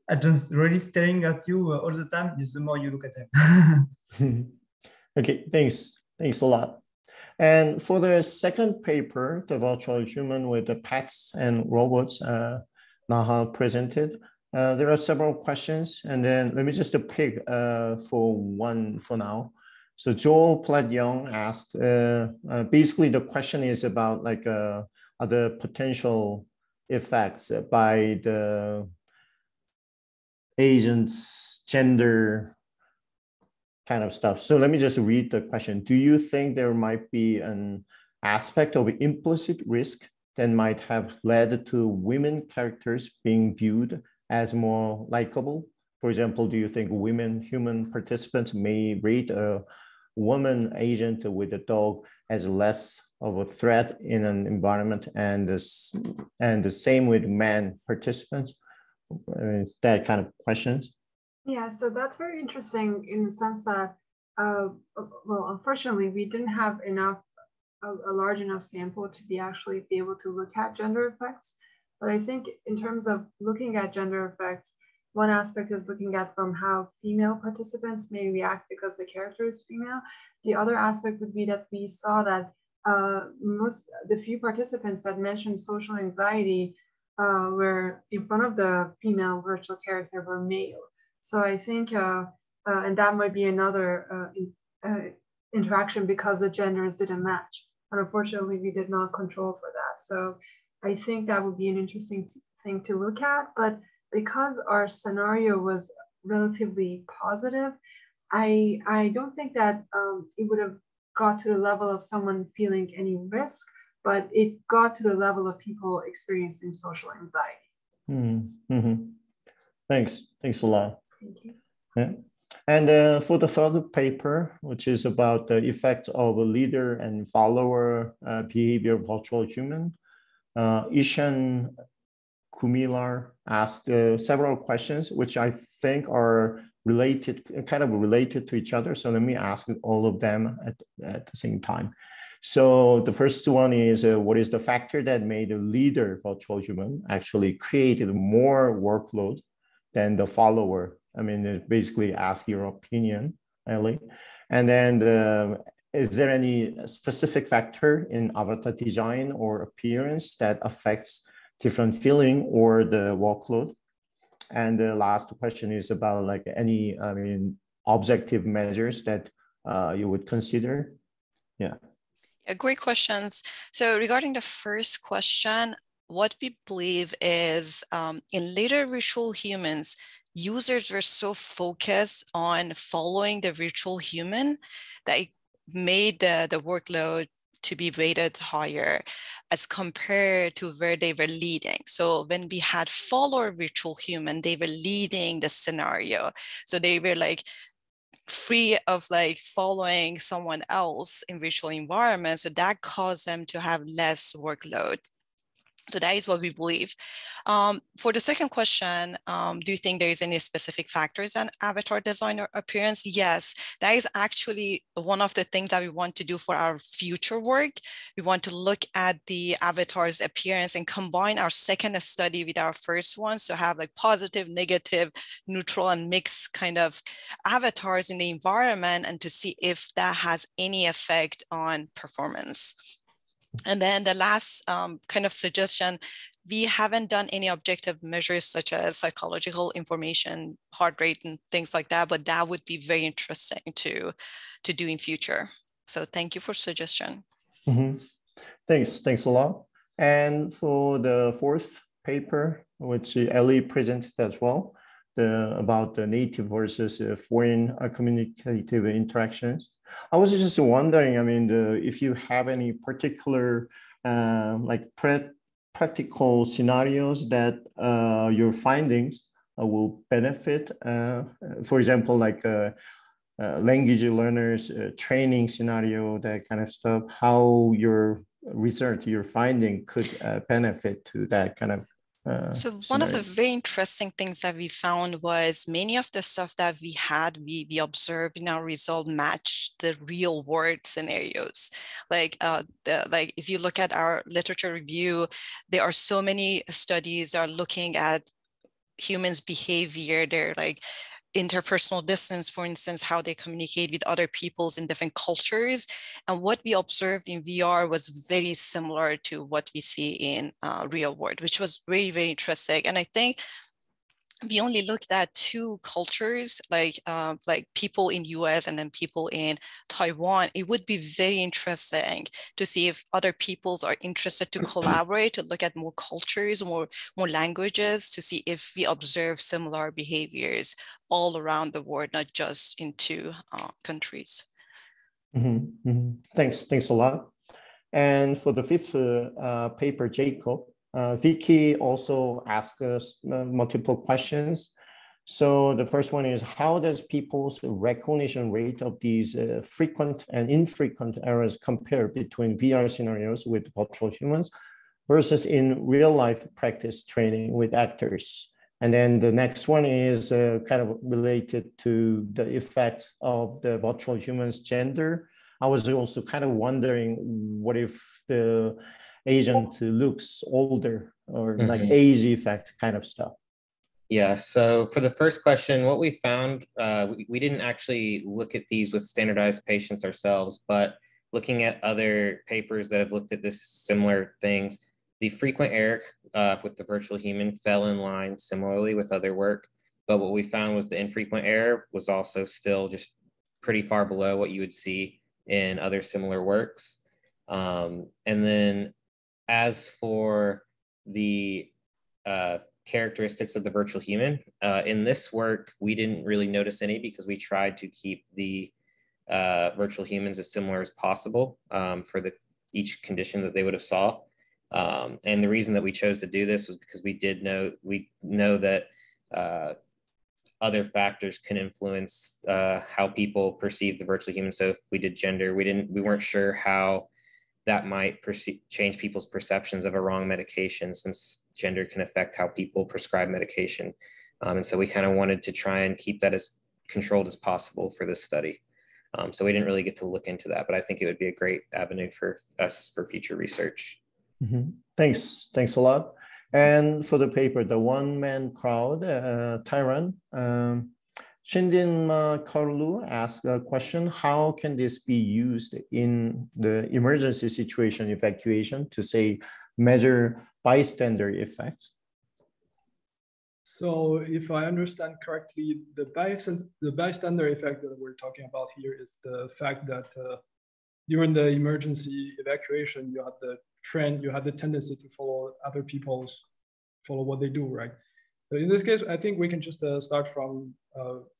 agents really staring at you all the time, the more you look at them. Okay, thanks a lot. And for the second paper, the virtual human with the pets and robots, Nahal presented, there are several questions, and then let me just pick for one for now. So Joel Platt-Young asked, basically the question is about like other potential effects by the agents, gender kind of stuff. So let me just read the question. Do you think there might be an aspect of implicit risk that might have led to women characters being viewed as more likable? For example, do you think women human participants may rate a woman agent with a dog as less of a threat in an environment, and the same with man participants? That kind of questions. Yeah, so that's very interesting in the sense that, well, unfortunately, we didn't have a large enough sample to be able to look at gender effects. But I think in terms of looking at gender effects, one aspect is looking at from how female participants may react because the character is female. The other aspect would be that we saw that the few participants that mentioned social anxiety were in front of the female virtual character were male. So I think, and that might be another interaction because the genders didn't match. And unfortunately, we did not control for that. So I think that would be an interesting thing to look at. But because our scenario was relatively positive, I don't think that it would have got to the level of someone feeling any risk, but it got to the level of people experiencing social anxiety. Mm-hmm. Thanks a lot. Thank you. Yeah. And for the third paper, which is about the effect of a leader and follower behavior of virtual human, Ishan Kumilar asked several questions, which I think are kind of related to each other. So let me ask all of them at the same time. So the first one is, what is the factor that made a leader virtual human actually created more workload than the follower? I mean, it basically ask your opinion, Ellie. And then is there any specific factor in avatar design or appearance that affects different feeling or the workload? And the last question is about like any, objective measures that you would consider. Yeah. Great questions. So regarding the first question, what we believe is in later virtual humans, users were so focused on following the virtual human that it made the workload to be rated higher as compared to where they were leading. So when we had follower virtual human, they were leading the scenario. So they were like free of like following someone else in virtual environment. So that caused them to have less workload. So that is what we believe. For the second question, do you think there is any specific factors in avatar design or appearance? Yes, that is actually one of the things that we want to do for our future work. We want to look at the avatar's appearance and combine our second study with our first one. So have like positive, negative, neutral, and mixed kind of avatars in the environment, and to see if that has any effect on performance. And then the last kind of suggestion, we haven't done any objective measures such as psychological information, heart rate, and things like that, but that would be very interesting to do in future. So thank you for suggestion. Mm-hmm. Thanks a lot. And for the fourth paper, which Ellie presented as well, about the native versus foreign communicative interactions. I was just wondering, I mean, if you have any particular like practical scenarios that your findings will benefit. For example, like language learners training scenario, that kind of stuff, how your research, your finding could benefit to that kind of so one of the very interesting things that we found was many of the stuff that we observed in our result matched the real world scenarios. Like if you look at our literature review, there are so many studies that are looking at humans' behavior. They're like interpersonal distance, for instance, how they communicate with other peoples in different cultures. And what we observed in VR was very similar to what we see in real world, which was very, very interesting. And I think we only looked at two cultures, like people in US and then people in Taiwan. It would be very interesting to see if other peoples are interested to collaborate, to look at more cultures, more languages, to see if we observe similar behaviors all around the world, not just in two countries. Mm-hmm, mm-hmm. Thanks a lot. And for the fifth paper, Jacob, Vicky also asked us multiple questions. So the first one is, how does people's recognition rate of these frequent and infrequent errors compare between VR scenarios with virtual humans versus in real life practice training with actors? And then the next one is kind of related to the effects of the virtual humans' gender. I was also kind of wondering, what if the agent looks older, or like age effect kind of stuff? Yeah, so for the first question, what we found, we didn't actually look at these with standardized patients ourselves, but looking at other papers that have looked at this similar things, the frequent error with the virtual human fell in line similarly with other work. But what we found was the infrequent error was also still just pretty far below what you would see in other similar works. And then as for the characteristics of the virtual human, in this work, we didn't really notice any because we tried to keep the virtual humans as similar as possible for each condition that they would have saw. And the reason that we chose to do this was because we know that other factors can influence how people perceive the virtual human. So if we did gender, we weren't sure how that might change people's perceptions of a wrong medication, since gender can affect how people prescribe medication. And so we kind of wanted to try and keep that as controlled as possible for this study. So we didn't really get to look into that, but I think it would be a great avenue for us for future research. Mm-hmm. Thanks a lot. And for the paper, the one-man crowd, Tyran, Shindin Karlu asked a question: how can this be used in the emergency situation evacuation to, say, measure bystander effects? So if I understand correctly, the bystander effect that we're talking about here is the fact that during the emergency evacuation, you have the tendency to follow other follow what they do, right? So in this case, I think we can just start from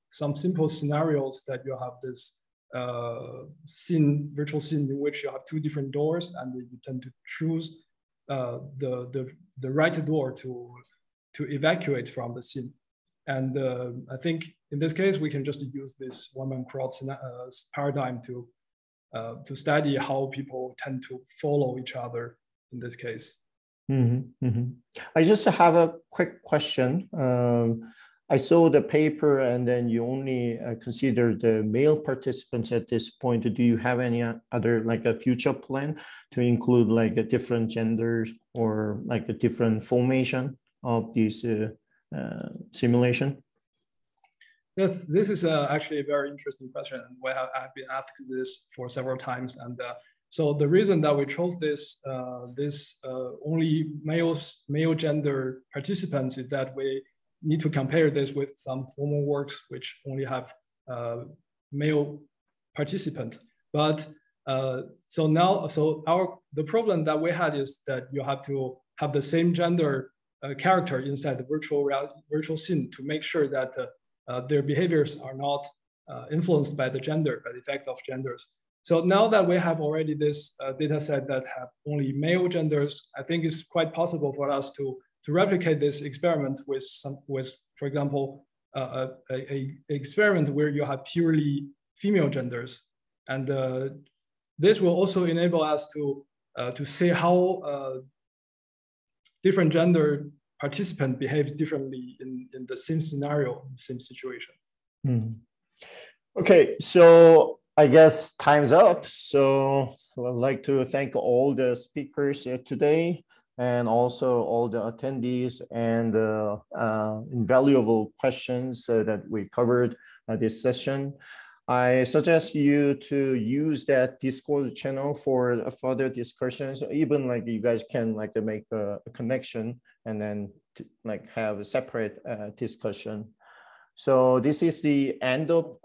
some simple scenarios that you have this virtual scene in which you have two different doors, and you tend to choose the right door to evacuate from the scene. And I think in this case, we can just use this one-man crowd paradigm to study how people tend to follow each other in this case. I just have a quick question. I saw the paper and then you only consider the male participants at this point. Do you have any other like a future plan to include like a different genders or like a different formation of this simulation? Yes, this is actually a very interesting question. I've been asked this for several times. And so the reason that we chose this only male gender participants is that we need to compare this with some formal works which only have male participant. But the problem that we had is that you have to have the same gender character inside the virtual scene to make sure that their behaviors are not influenced by the effect of genders. So now that we have already this data set that have only male genders, I think it's quite possible for us to replicate this experiment with, for example, a experiment where you have purely female genders. And this will also enable us to see how different gender participant behaves differently in the same scenario, in the same situation. Okay, so I guess time's up. So I would like to thank all the speakers today and also all the attendees and invaluable questions that we covered this session. I suggest you to use that Discord channel for further discussions. Even like you guys can like make a connection and then like have a separate discussion. So this is the end of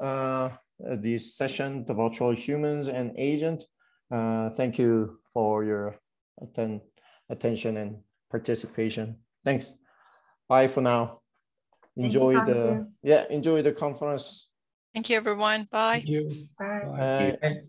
this session, the virtual humans and agent. Thank you for your attention and participation. Thanks. Bye for now. Enjoy the conference. Thank you, everyone. Bye. Thank you. Bye. Bye.